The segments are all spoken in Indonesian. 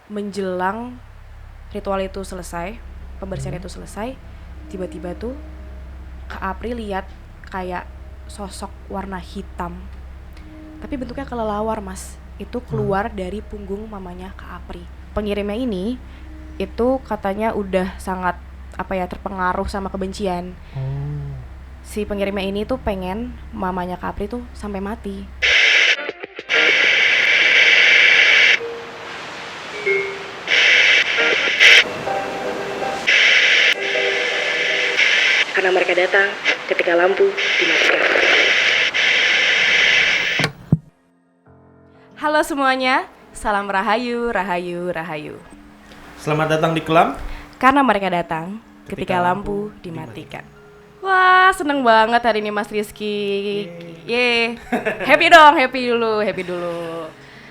menjelang ritual itu selesai, pembersihan itu selesai, tiba-tiba tuh Kak Apri lihat kayak sosok warna hitam, tapi bentuknya kelelawar Mas. Itu keluar dari punggung mamanya Kak Apri. Pengirimnya ini itu katanya udah sangat terpengaruh sama kebencian. Si pengirimnya ini tuh pengen mamanya Kak Apri tuh sampai mati. Karena mereka datang ketika lampu dimatikan. Halo semuanya, salam rahayu, rahayu, rahayu. Selamat datang di Kelam. Karena mereka datang ketika lampu dimatikan. Wah, seneng banget hari ini Mas Rizky. Yeay. Happy dong, happy dulu.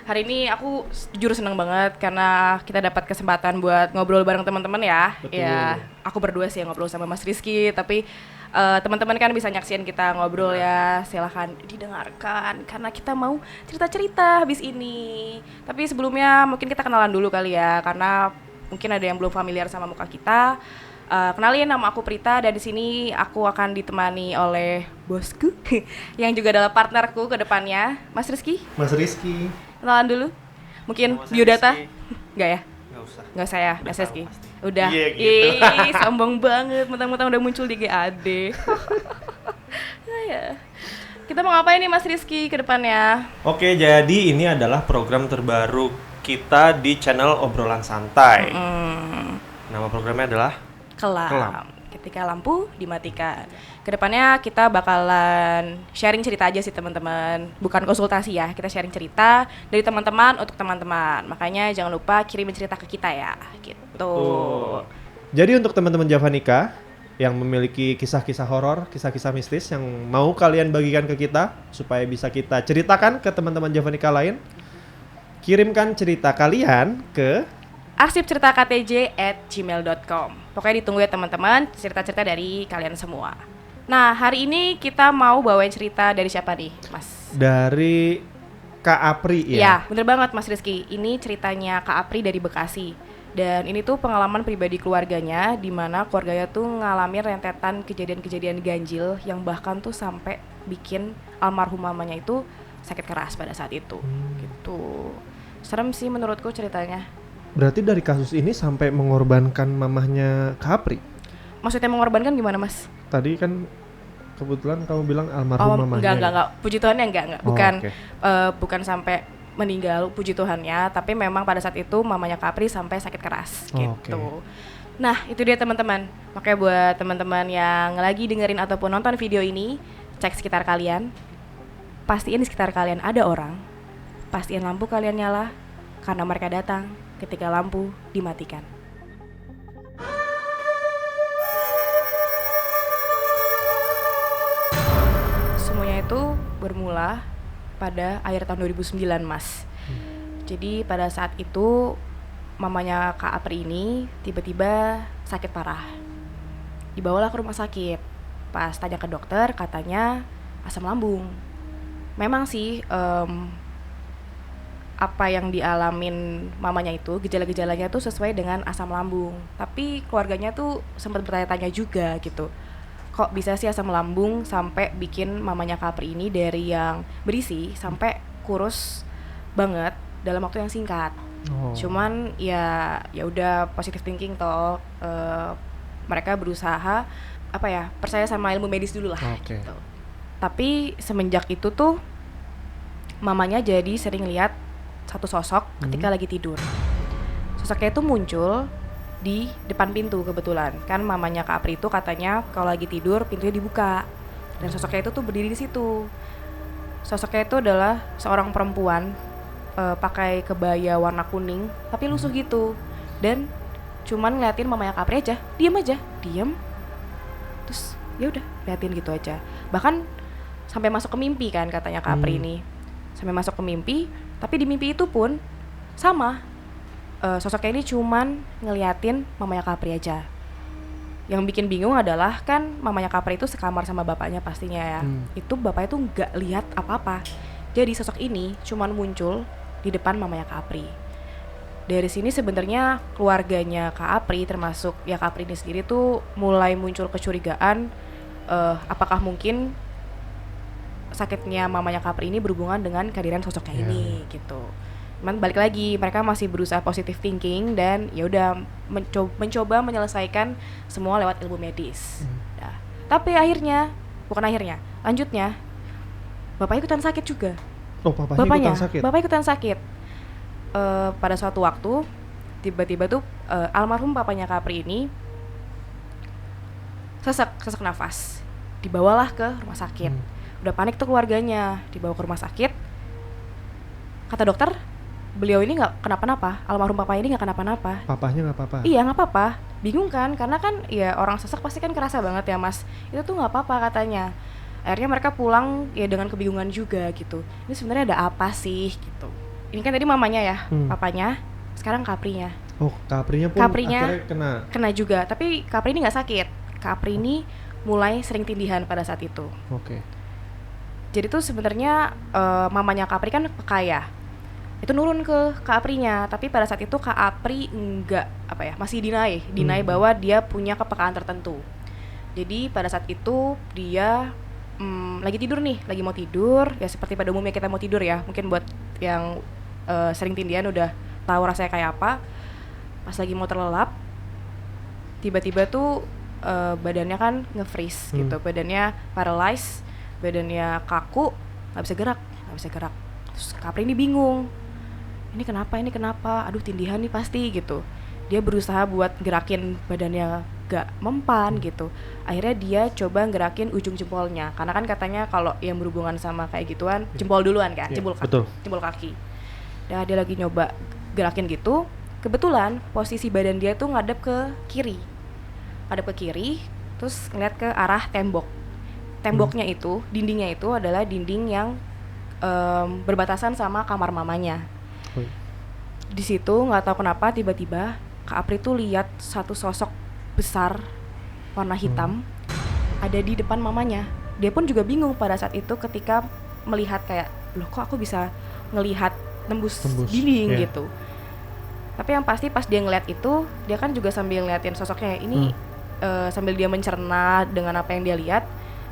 Hari ini aku jujur seneng banget karena kita dapat kesempatan buat ngobrol bareng teman-teman ya. Betul. Ya, aku berdua sih yang ngobrol sama Mas Rizky, tapi teman-teman kan bisa nyaksiin kita ngobrol ya. Silahkan didengarkan karena kita mau cerita-cerita habis ini. Tapi sebelumnya mungkin kita kenalan dulu kali ya, karena mungkin ada yang belum familiar sama muka kita. Kenalin, nama aku Prita dan di sini aku akan ditemani oleh bosku yang juga adalah partnerku ke depannya, Mas Rizky. Mas Rizky. Kenalan dulu. Mungkin Nama saya biodata? Rizky. Enggak ya? Nggak usah ya, Mas tahu Rizky. pasti. Udah. Iya, gitu. Ih, sombong banget, mentang-mentang udah muncul di GAD. Nah, ya. Kita mau ngapain nih Mas Rizky ke depannya? Oke, jadi ini adalah program terbaru kita di channel Obrolan Santai. Nama programnya adalah Kelam. Kelam. Ketika lampu dimatikan. Kedepannya kita bakalan sharing cerita aja sih teman-teman, bukan konsultasi ya. Kita sharing cerita dari teman-teman untuk teman-teman. Makanya jangan lupa kirimin cerita ke kita ya, gitu. Jadi untuk teman-teman Javanika yang memiliki kisah-kisah horor, kisah-kisah mistis yang mau kalian bagikan ke kita supaya bisa kita ceritakan ke teman-teman Javanika lain, kirimkan cerita kalian ke arsipceritaktj@gmail.com. Pokoknya ditunggu ya teman-teman, cerita-cerita dari kalian semua. Nah, hari ini kita mau bawain cerita dari siapa nih, Mas? dari Kak Apri ya. Ya, bener banget Mas Rizky. Ini ceritanya Kak Apri dari Bekasi. Dan ini tuh pengalaman pribadi keluarganya, di mana keluarganya tuh ngalamin rentetan kejadian-kejadian ganjil yang bahkan tuh sampai bikin almarhum mamanya itu sakit keras pada saat itu. Gitu. Serem sih menurutku ceritanya. Berarti dari kasus ini sampai mengorbankan mamahnya Kak Apri. Maksudnya mengorbankan gimana, Mas? Tadi kan kebetulan kamu bilang almarhum mamahnya. Enggak. Puji Tuhannya enggak. Oh, Bukan oke. bukan sampai meninggal, puji Tuhannya, tapi memang pada saat itu mamanya Kak Apri sampai sakit keras Oh, gitu. oke. Nah, itu dia teman-teman. Makanya buat teman-teman yang lagi dengerin ataupun nonton video ini, cek sekitar kalian. Pastiin di sekitar kalian ada orang. Pastiin lampu kalian nyala karena mereka datang ketika lampu dimatikan. Semuanya itu bermula pada akhir tahun 2009, Mas. Jadi pada saat itu mamanya Kak Apri ini tiba-tiba sakit parah. Dibawalah ke rumah sakit. Pas tanya ke dokter katanya asam lambung. Memang sih apa yang dialamin mamanya itu, gejala-gejalanya tuh sesuai dengan asam lambung. Tapi keluarganya tuh sempat bertanya-tanya juga gitu. Kok bisa sih asam lambung sampai bikin mamanya Kak Apri ini dari yang berisi sampai kurus banget dalam waktu yang singkat. Oh. Cuman ya udah positive thinking toh, mereka berusaha percaya sama ilmu medis dulu lah. Oke. Gitu. Tapi semenjak itu tuh mamanya jadi sering lihat satu sosok ketika lagi tidur. Sosoknya itu muncul di depan pintu kebetulan. Kan mamanya Kak Apri itu katanya kalau lagi tidur pintunya dibuka. Dan sosoknya itu tuh berdiri di situ. Sosoknya itu adalah seorang perempuan pakai kebaya warna kuning tapi lusuh gitu. Dan cuman ngeliatin mamanya Kak Apri aja, diam. Terus ya udah liatin gitu aja. Bahkan sampai masuk ke mimpi kan katanya Kak Apri ini. Sampai masuk ke mimpi, tapi di mimpi itu pun sama. Sosoknya ini cuman ngeliatin mamanya Kak Apri aja. Yang bikin bingung adalah kan mamanya Kak Apri itu sekamar sama bapaknya pastinya ya. Itu bapaknya tuh nggak lihat apa-apa. Jadi sosok ini cuman muncul di depan mamanya Kak Apri. Dari sini sebenarnya keluarganya Kak Apri, termasuk ya Kak Apri ini sendiri tuh mulai muncul kecurigaan, apakah mungkin sakitnya mamanya Kak Apri ini berhubungan dengan kehadiran sosoknya ini gitu. Cuman balik lagi, mereka masih berusaha positive thinking dan ya udah mencoba menyelesaikan semua lewat ilmu medis. Nah, tapi lanjutnya bapaknya ikutan sakit juga. Oh, bapaknya ikutan sakit. Bapaknya ikutan sakit. Pada suatu waktu tiba-tiba tuh almarhum papanya Kak Apri ini sesak nafas. Dibawalah ke rumah sakit. Udah panik tuh keluarganya, dibawa ke rumah sakit. Kata dokter, beliau ini nggak kenapa-napa, almarhum papa ini nggak kenapa-napa. Papahnya nggak apa-apa? Iya, nggak apa-apa. Bingung kan, karena kan ya orang sesak pasti kan kerasa banget ya mas. Itu tuh nggak apa-apa katanya. Akhirnya mereka pulang ya dengan kebingungan juga gitu. Ini sebenarnya ada apa sih gitu. Ini kan tadi mamanya ya, papanya. Sekarang Kaprinya. Oh, Kaprinya pun akhirnya kena juga. Tapi Kapri ini nggak sakit. Kapri ini mulai sering tindihan pada saat itu. Oke. Jadi tuh sebenarnya mamanya Kak Apri kan kaya. Itu nurun ke Kak Aprinya, tapi pada saat itu Kak Apri masih deny bahwa dia punya kepekaan tertentu. Jadi pada saat itu dia lagi tidur nih, lagi mau tidur, ya seperti pada umumnya kita mau tidur ya. Mungkin buat yang sering tindihan udah tahu rasanya kayak apa. Pas lagi mau terlelap, tiba-tiba tuh badannya kan nge-freeze gitu, badannya paralyzed, badannya kaku, nggak bisa gerak. Terus Kapri ini bingung, ini kenapa, aduh tindihan nih pasti gitu. Dia berusaha buat gerakin badannya gak mempan gitu. Akhirnya dia coba gerakin ujung jempolnya, karena kan katanya kalau yang berhubungan sama kayak gituan jempol duluan kan, jempol kaki. Nah dia lagi nyoba gerakin gitu, kebetulan posisi badan dia tuh ngadep ke kiri, terus ngeliat ke arah tembok. Temboknya itu, dindingnya itu adalah dinding yang berbatasan sama kamar mamanya. Di situ nggak tahu kenapa tiba-tiba Kak Apri tuh lihat satu sosok besar warna hitam ada di depan mamanya. Dia pun juga bingung pada saat itu ketika melihat kayak, loh kok aku bisa ngelihat nembus dinding gitu. Tapi yang pasti pas dia ngeliat itu, dia kan juga sambil ngeliatin sosoknya ini sambil dia mencerna dengan apa yang dia lihat.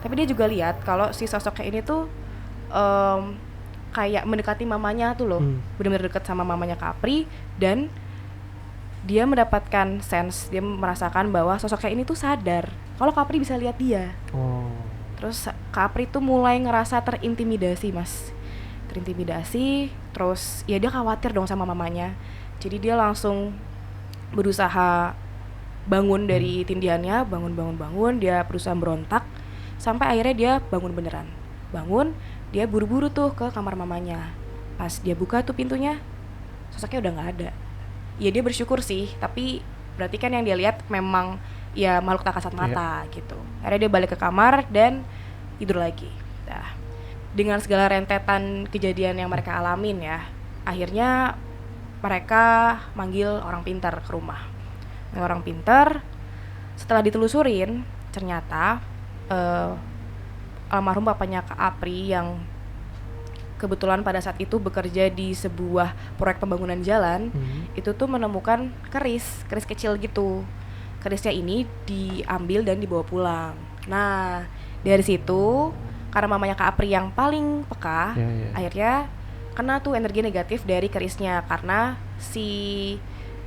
Tapi dia juga lihat kalau si sosoknya ini tuh kayak mendekati mamanya tuh loh, benar-benar dekat sama mamanya Kak Apri, dan dia mendapatkan sense, dia merasakan bahwa sosoknya ini tuh sadar kalau Kak Apri bisa lihat dia. Terus Kak Apri tuh mulai ngerasa terintimidasi mas, terus ya dia khawatir dong sama mamanya. Jadi dia langsung berusaha bangun dari tindihannya, bangun, dia berusaha berontak. Sampai akhirnya dia bangun beneran. Dia buru-buru tuh ke kamar mamanya. Pas dia buka tuh pintunya, sosoknya udah gak ada. Ya dia bersyukur sih, tapi berarti kan yang dia lihat memang ya makhluk tak kasat mata gitu. Akhirnya dia balik ke kamar dan tidur lagi. Nah, dengan segala rentetan kejadian yang mereka alamin ya, akhirnya mereka manggil orang pintar ke rumah. Orang pintar, setelah ditelusurin, ternyata almarhum bapaknya Kak Apri yang kebetulan pada saat itu bekerja di sebuah proyek pembangunan jalan, itu tuh menemukan keris kecil gitu. Kerisnya ini diambil dan dibawa pulang. Nah, dari situ karena mamanya Kak Apri yang paling peka, akhirnya kena tuh energi negatif dari kerisnya, karena si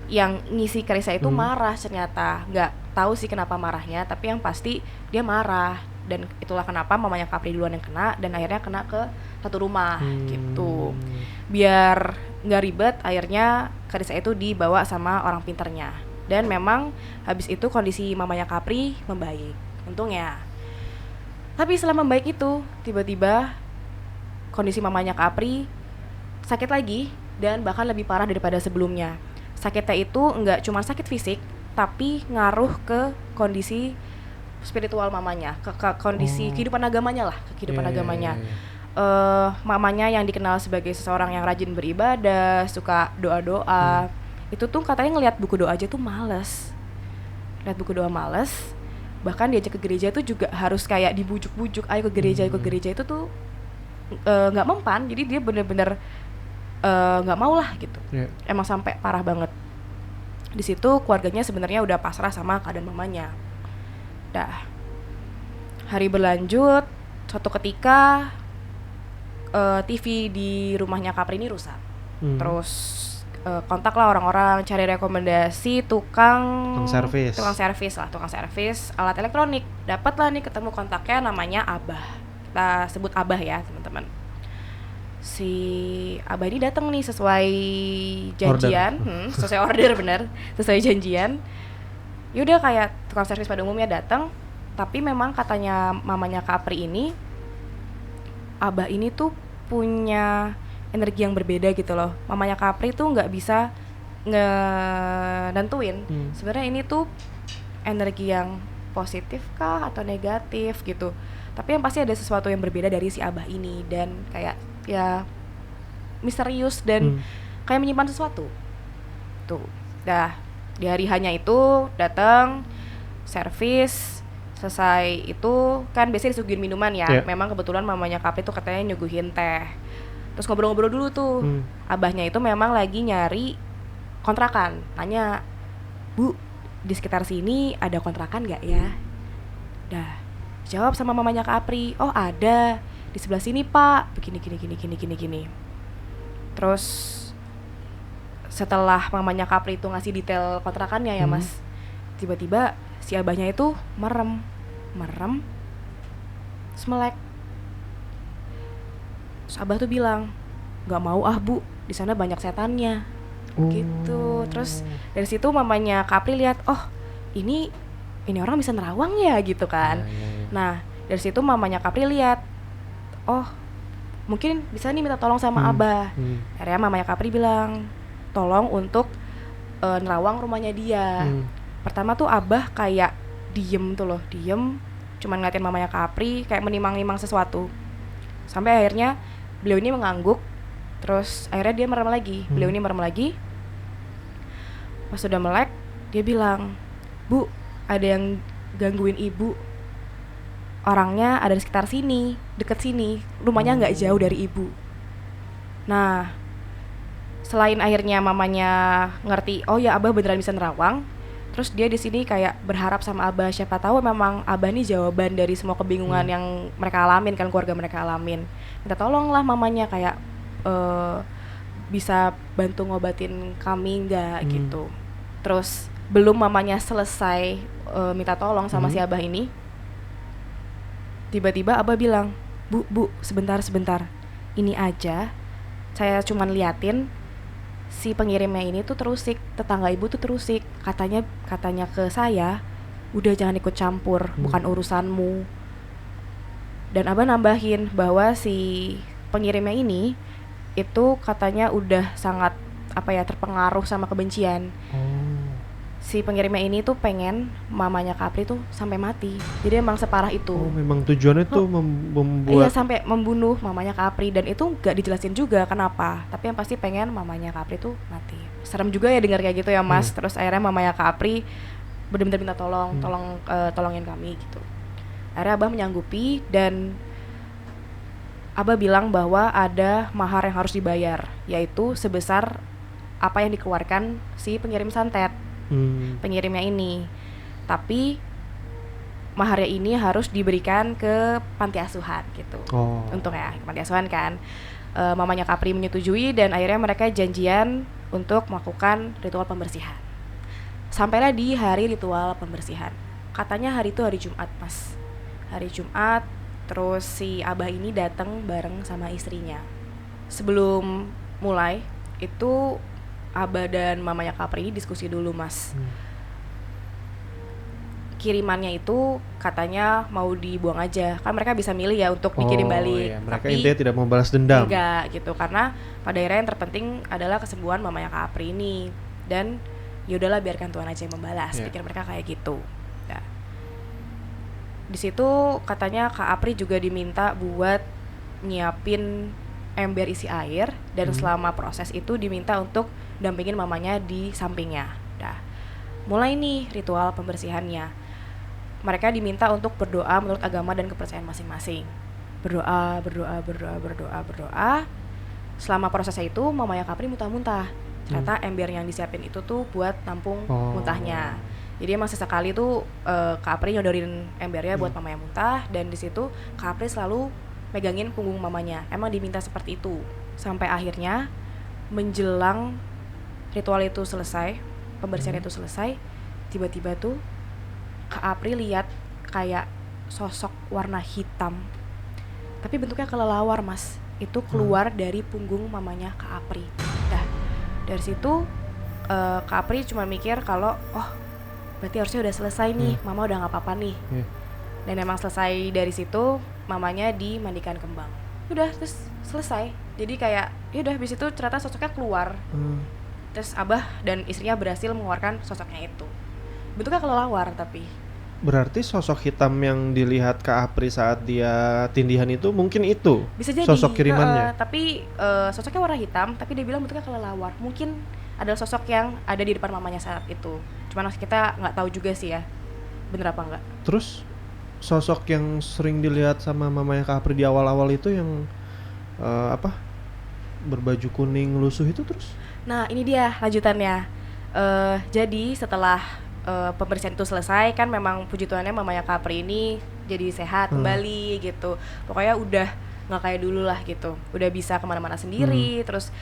yang ngisi kerisnya itu marah ternyata. Nggak tahu sih kenapa marahnya, tapi yang pasti dia marah, dan itulah kenapa mamanya Kak Apri duluan yang kena dan akhirnya kena ke satu rumah gitu. Biar nggak ribet, akhirnya kerisnya itu dibawa sama orang pinternya, dan memang habis itu kondisi mamanya Kak Apri membaik untungnya. Tapi setelah membaik itu tiba-tiba kondisi mamanya Kak Apri sakit lagi dan bahkan lebih parah daripada sebelumnya. Sakitnya itu nggak cuma sakit fisik, tapi ngaruh ke kondisi spiritual mamanya, ke kondisi kehidupan agamanya lah, agamanya. Mamanya yang dikenal sebagai seseorang yang rajin beribadah, suka doa-doa, itu tuh katanya ngelihat buku doa aja tuh males. Bahkan diajak ke gereja tuh juga harus kayak dibujuk-bujuk, ayo ke gereja itu tuh nggak mempan. Jadi dia bener-bener nggak mau lah gitu. Yeah. Emang sampai parah banget. Di situ keluarganya sebenarnya udah pasrah sama keadaan mamanya. Dah. Hari berlanjut, suatu ketika TV di rumahnya Kapri ini rusak. Terus kontaklah orang-orang, cari rekomendasi tukang servis alat elektronik. Dapatlah nih ketemu kontaknya, namanya Abah. Kita sebut Abah ya teman-teman. Si Abah ini datang nih sesuai janjian, sesuai order bener, sesuai janjian. Yaudah kayak tukang servis pada umumnya datang, tapi memang katanya mamanya Kapri ini, Abah ini tuh punya energi yang berbeda gitu loh. Mamanya Kapri tuh nggak bisa nentuin sebenarnya ini tuh energi yang positif kah atau negatif gitu. Tapi yang pasti ada sesuatu yang berbeda dari si Abah ini, dan kayak ya misterius dan kayak menyimpan sesuatu. Tuh, dah di hari hanya itu datang servis, selesai itu kan biasanya disuguhin minuman ya. Memang kebetulan mamanya Kapri tuh katanya nyuguhin teh. Terus ngobrol-ngobrol dulu tuh. Abahnya itu memang lagi nyari kontrakan. Tanya, "Bu, di sekitar sini ada kontrakan nggak ya?" Dah jawab sama mamanya Kapri, "Oh ada, di sebelah sini Pak, begini gini." Terus setelah mamanya Kapri itu ngasih detail kontrakannya ya Mas, tiba-tiba si Abahnya itu merem, terus melek. Terus Abah tuh bilang, "Nggak mau ah Bu, di sana banyak setannya." Gitu. Terus dari situ mamanya Kapri lihat, "Oh ini orang bisa nerawang ya," gitu kan. Nah dari situ mamanya Kapri lihat, "Oh mungkin bisa nih minta tolong sama Abah." Akhirnya mamanya Kapri bilang, "Tolong untuk nerawang rumahnya dia." Pertama tuh Abah kayak diem, cuman ngeliatin mamanya Kapri kayak menimang-nimang sesuatu. Sampai akhirnya beliau ini mengangguk. Terus akhirnya dia merem lagi. Beliau ini merem lagi. Pas sudah melek, dia bilang, "Bu, ada yang gangguin ibu. Orangnya ada di sekitar sini, deket sini. Rumahnya nggak jauh dari ibu." Nah, selain akhirnya mamanya ngerti, oh ya Abah beneran bisa nerawang. Terus dia di sini kayak berharap sama Abah, siapa tahu memang Abah ini jawaban dari semua kebingungan yang mereka alamin kan, keluarga mereka alamin. Minta tolonglah mamanya kayak bisa bantu ngobatin kami nggak gitu. Terus belum mamanya selesai minta tolong sama si Abah ini, tiba-tiba Abah bilang, Bu, sebentar. Ini aja saya cuman liatin si pengirimnya ini tuh terusik, tetangga ibu tuh terusik. Katanya ke saya, udah jangan ikut campur, bukan urusanmu. Dan Abah nambahin bahwa si pengirimnya ini itu katanya udah sangat terpengaruh sama kebencian. Si pengirimnya ini tuh pengen mamanya Kapri tuh sampai mati. Jadi emang separah itu. Memang tujuannya tuh membuat. Iya, sampai membunuh mamanya Kapri, dan itu nggak dijelasin juga kenapa. Tapi yang pasti pengen mamanya Kapri tuh mati. Serem juga ya dengar kayak gitu ya Mas. Terus akhirnya mamanya Kapri benar-benar minta tolongin kami gitu. Akhirnya Abah menyanggupi, dan Abah bilang bahwa ada mahar yang harus dibayar, yaitu sebesar apa yang dikeluarkan si pengirim santet. Pengirimnya ini, tapi maharnya ini harus diberikan ke panti asuhan gitu. Untuk ya panti asuhan kan. Mamanya Kapri menyetujui, dan akhirnya mereka janjian untuk melakukan ritual pembersihan. Sampailah di hari ritual pembersihan. Katanya hari itu hari Jumat Mas, hari Jumat. Terus si Abah ini datang bareng sama istrinya. Sebelum mulai itu Abah dan mamanya Kapri ini diskusi dulu Mas. Kirimannya itu katanya mau dibuang aja, kan mereka bisa milih ya untuk dikirim balik. Iya. Mereka intinya tidak mau balas dendam. Enggak gitu, karena pada akhirnya yang terpenting adalah kesembuhan mamanya Kapri ini. Dan yaudahlah biarkan Tuhan aja yang membalas, pikir mereka kayak gitu. Nah, di situ katanya Kak Apri juga diminta buat nyiapin ember isi air, dan selama proses itu diminta untuk dampingin mamanya di sampingnya. Dah, mulai nih ritual pembersihannya. Mereka diminta untuk berdoa menurut agama dan kepercayaan masing-masing. Berdoa. selama prosesnya itu mamanya Kapri muntah-muntah. Ternyata ember yang disiapin itu tuh buat nampung muntahnya. Jadi emang sesekali tuh Kapri nyodorin embernya buat mamanya muntah, dan di situ Kapri selalu megangin punggung mamanya. Emang diminta seperti itu. Sampai akhirnya menjelang ritual itu selesai, pembersihan itu selesai, tiba-tiba tuh Kak Apri lihat kayak sosok warna hitam, tapi bentuknya kelelawar, Mas. Itu keluar dari punggung mamanya Kak Apri. Nah, dari situ Kak Apri cuma mikir kalau berarti harusnya udah selesai nih, mama udah nggak apa-apa nih. Dan emang selesai dari situ, mamanya dimandikan kembang. Udah, terus selesai. Jadi kayak ya udah, habis itu ternyata sosoknya keluar. Terus Abah dan istrinya berhasil mengeluarkan sosoknya itu. Bentuknya kelelawar tapi. Berarti sosok hitam yang dilihat Kak Apri saat dia tindihan itu mungkin itu Bisa jadi sosok kirimannya. tapi sosoknya warna hitam, tapi dia bilang bentuknya kelelawar. Mungkin adalah sosok yang ada di depan mamanya saat itu. Cuman kita nggak tahu juga sih ya, bener apa enggak. Terus sosok yang sering dilihat sama mamanya Kak Apri di awal-awal itu yang berbaju kuning lusuh itu terus? Nah ini dia lanjutannya. Jadi setelah pembersihan itu selesai, kan memang puji Tuhannya mamanya Kapri ini jadi sehat kembali gitu. Pokoknya udah nggak kayak dulu lah gitu. Udah bisa kemana-mana sendiri, terus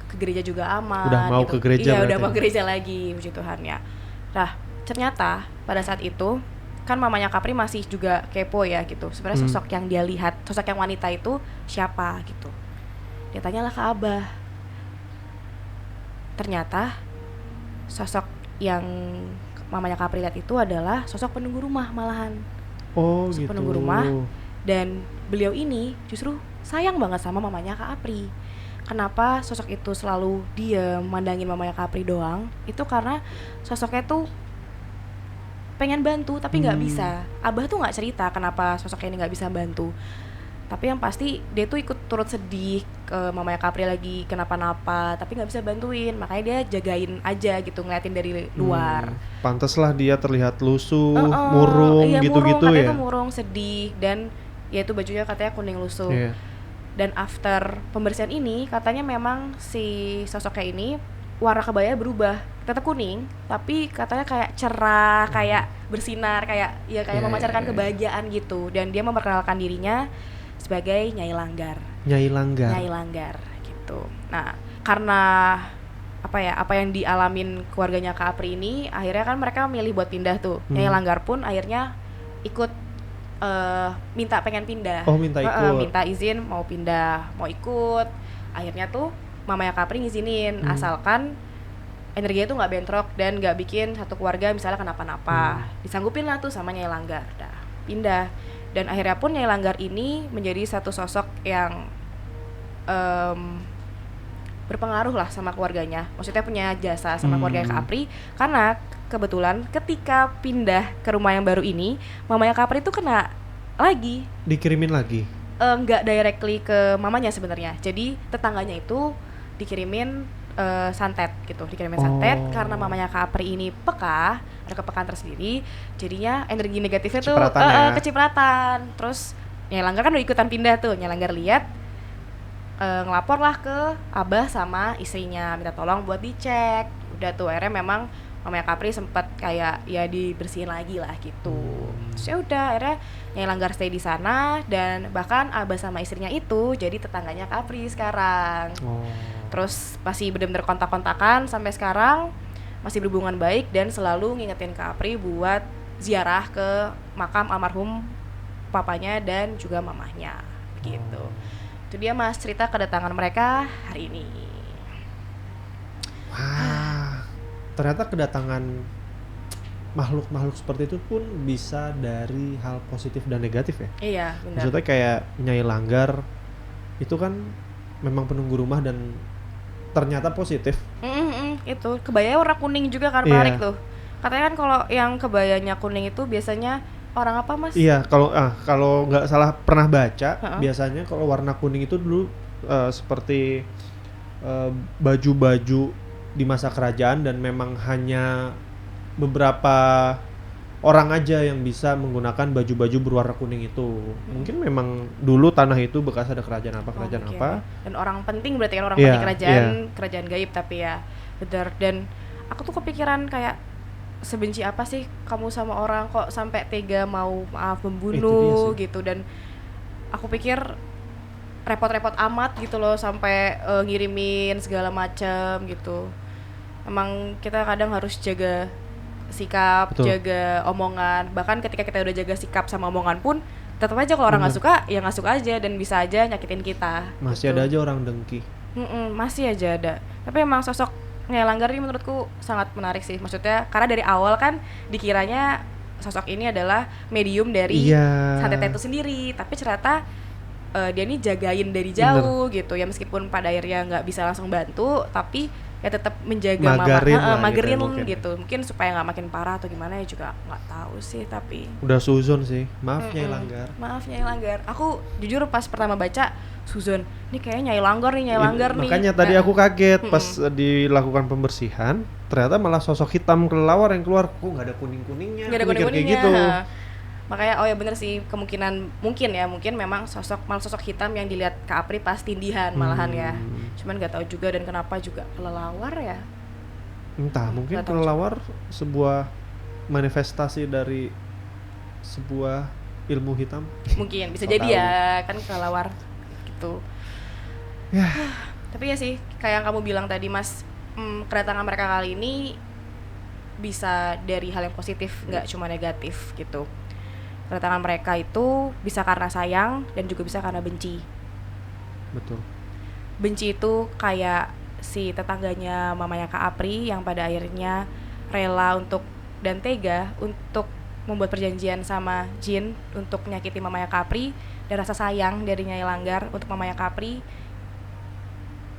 ke gereja juga aman. Udah mau gitu. ke gereja. Iya udah mau ke gereja lagi, puji Tuhannya. Nah ternyata pada saat itu kan mamanya Kapri masih juga kepo ya gitu. Sebenarnya sosok yang dia lihat, sosok yang wanita itu siapa gitu. Dia tanyalah ke Abah. Ternyata sosok yang mamanya Kapri lihat itu adalah sosok penunggu rumah malahan. Oh sosok gitu. Penunggu rumah. Dan beliau ini justru sayang banget sama mamanya Kak Apri. Kenapa sosok itu selalu dia mandangin mamanya Kak Apri doang? Itu karena sosoknya tuh pengen bantu tapi nggak bisa. Abah tuh nggak cerita kenapa sosoknya ini nggak bisa bantu. Tapi yang pasti dia tuh ikut turut sedih ke mamanya Kapri lagi kenapa-napa, tapi nggak bisa bantuin, makanya dia jagain aja gitu, ngeliatin dari luar. Pantaslah dia terlihat lusuh, murung iya, gitu-gitu murung, ya. katanya tuh murung, sedih, dan ya itu bajunya katanya kuning lusuh. Dan after pembersihan ini katanya memang si sosoknya ini warna kebaya berubah, tetap kuning, tapi katanya kayak cerah, kayak bersinar, kayak memancarkan kebahagiaan gitu. Dan dia memperkenalkan dirinya sebagai Nyai Langgar. Nyai Langgar. Nyai Langgar gitu. Nah, karena apa yang dialamin keluarganya Kak Apri ini, akhirnya kan mereka milih buat pindah tuh. Nyai Langgar pun akhirnya ikut pengen pindah. Oh, minta ikut. Minta izin mau pindah, mau ikut. Akhirnya tuh mamanya Kak Apri ngizinin, asalkan energinya tuh nggak bentrok dan nggak bikin satu keluarga misalnya kenapa-napa. Disanggupin lah tuh sama Nyai Langgar. Dah, pindah. Dan akhirnya pun Nyai Langgar ini menjadi satu sosok yang berpengaruh lah sama keluarganya. Maksudnya punya jasa sama keluarga Kak Apri. Karena kebetulan ketika pindah ke rumah yang baru ini, mamanya Kak Apri itu kena lagi. Dikirimin lagi? Nggak directly ke mamanya sebenarnya. Jadi tetangganya itu dikirimin santet gitu. Dikirimin santet karena mamanya Kak Apri ini peka, ada kepekaan tersendiri, jadinya energi negatifnya tuh kecipratan. Terus Nyai Langgar kan udah ikutan pindah tuh. Nyai Langgar lihat, ngelapor lah ke Abah sama istrinya, minta tolong buat dicek. Udah tuh akhirnya memang mamanya Kapri sempat kayak ya dibersihin lagi lah gitu. Terus ya udah akhirnya Nyai Langgar stay di sana, dan bahkan Abah sama istrinya itu jadi tetangganya Kapri sekarang. Terus masih benar-benar kontak-kontakan sampai sekarang, masih berhubungan baik dan selalu ngingetin Kak Apri buat ziarah ke makam almarhum papanya dan juga mamahnya gitu. Itu dia Mas cerita kedatangan mereka hari ini. Wah, ternyata kedatangan makhluk-makhluk seperti itu pun bisa dari hal positif dan negatif ya. Iya, benar. Maksudnya kayak Nyai Langgar itu kan memang penunggu rumah dan ternyata positif. Itu kebayanya warna kuning juga kan, menarik tuh. Katanya kan kalau yang kebayanya kuning itu biasanya orang apa Mas? Iya, kalau nggak salah pernah baca, biasanya kalau warna kuning itu dulu seperti baju-baju di masa kerajaan, dan memang hanya beberapa orang aja yang bisa menggunakan baju-baju berwarna kuning itu. Mungkin memang dulu tanah itu bekas ada kerajaan apa kerajaan mungkin. apa. Dan orang penting berarti kan orang Iya, penting kerajaan gaib, tapi ya bener. Dan aku tuh kepikiran kayak sebenci apa sih kamu sama orang kok sampai tega mau membunuh sih. gitu. Dan aku pikir repot-repot amat gitu loh sampai ngirimin segala macam gitu. Emang kita kadang harus jaga sikap, Betul. jaga omongan. Bahkan ketika kita udah jaga sikap sama omongan pun tetap aja kalau orang nggak Bener. suka ya nggak suka aja, dan bisa aja nyakitin kita. Masih gitu. ada aja orang dengki. Masih aja ada. Tapi emang sosok Nyai Langgar ini menurutku sangat menarik sih. Maksudnya karena dari awal kan dikiranya sosok ini adalah medium dari santet itu sendiri, tapi ternyata dia ini jagain dari jauh gitu ya, meskipun pada akhirnya nggak bisa langsung bantu, tapi ya tetap menjaga magerin gitu. Mungkin supaya nggak makin parah atau gimana ya juga nggak tahu sih. Tapi udah suzon sih, maaf Nyai Langgar. Maaf Nyai Langgar. Aku jujur pas pertama baca suzon, ini kayaknya Nyai Langgar nih, Makanya tadi aku kaget pas dilakukan pembersihan, ternyata malah sosok hitam kelelawar yang keluar. Kok nggak ada kuning-kuningnya? Nggak ada Mikir kuning-kuningnya. kayak gitu. Makanya oh ya bener sih, mungkin memang malah sosok hitam yang dilihat Kak Apri pas tindihan malahan ya. Cuman nggak tahu juga, dan kenapa juga kelelawar ya? Entah, mungkin kelelawar sebuah manifestasi dari sebuah ilmu hitam. Mungkin bisa jadi ya, kan kelelawar gitu. Ya. Tapi ya sih, kayak yang kamu bilang tadi Mas, kedatangan mereka kali ini bisa dari hal yang positif, nggak cuma negatif gitu. Kedatangan mereka itu bisa karena sayang dan juga bisa karena benci. Betul. Benci itu kayak si tetangganya mamanya Kak Apri yang pada akhirnya rela dan tega untuk membuat perjanjian sama jin untuk menyakiti mamanya Kak Apri, dan rasa sayang dari Nyai Langgar untuk mamanya Kak Apri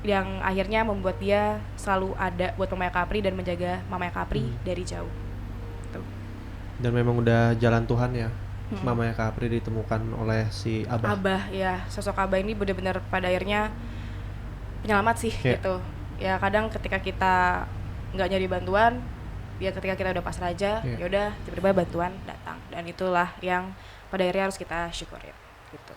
yang akhirnya membuat dia selalu ada buat mamanya Kak Apri dan menjaga mamanya Kak Apri dari jauh. Tuh. Dan memang udah jalan Tuhan ya. Mamanya Kak Apri ditemukan oleh si Abah. Abah ya, sosok Abah ini benar-benar pada akhirnya penyelamat sih gitu. Ya kadang ketika kita nggak nyari bantuan, ya ketika kita udah pasrah aja, ya udah tiba-tiba bantuan datang, dan itulah yang pada akhirnya harus kita syukurin gitu.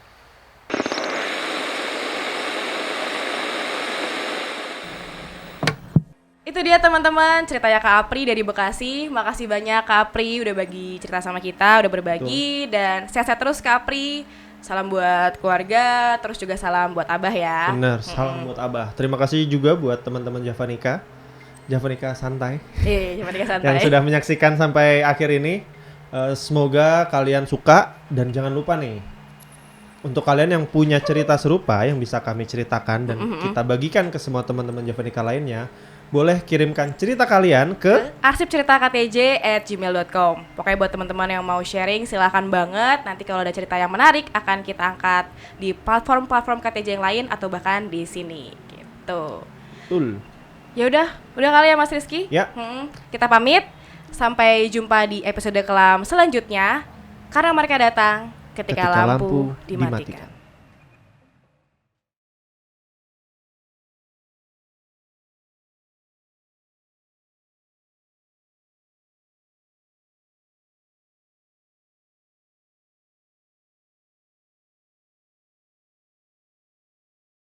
Itu dia teman-teman ceritanya Kak Apri dari Bekasi. Makasih banyak Kak Apri udah bagi cerita sama kita, udah berbagi. Dan sehat-sehat terus Kak Apri. Salam buat keluarga, terus juga salam buat Abah ya. Bener, salam buat Abah. Terima kasih juga buat teman-teman Javanika Santai. Javanika Santai. Yang sudah menyaksikan sampai akhir ini. Semoga kalian suka, dan jangan lupa nih, untuk kalian yang punya cerita serupa yang bisa kami ceritakan dan kita bagikan ke semua teman-teman Javanika lainnya, boleh kirimkan cerita kalian ke arsipcerita.ktj@gmail.com. Pokoknya buat teman-teman yang mau sharing silahkan banget. Nanti kalau ada cerita yang menarik akan kita angkat di platform-platform KTJ yang lain atau bahkan di sini gitu. Betul. Ya udah kali ya Mas Rizky. Ya. Kita pamit. Sampai jumpa di episode kelam selanjutnya. Karena mereka datang ketika lampu dimatikan.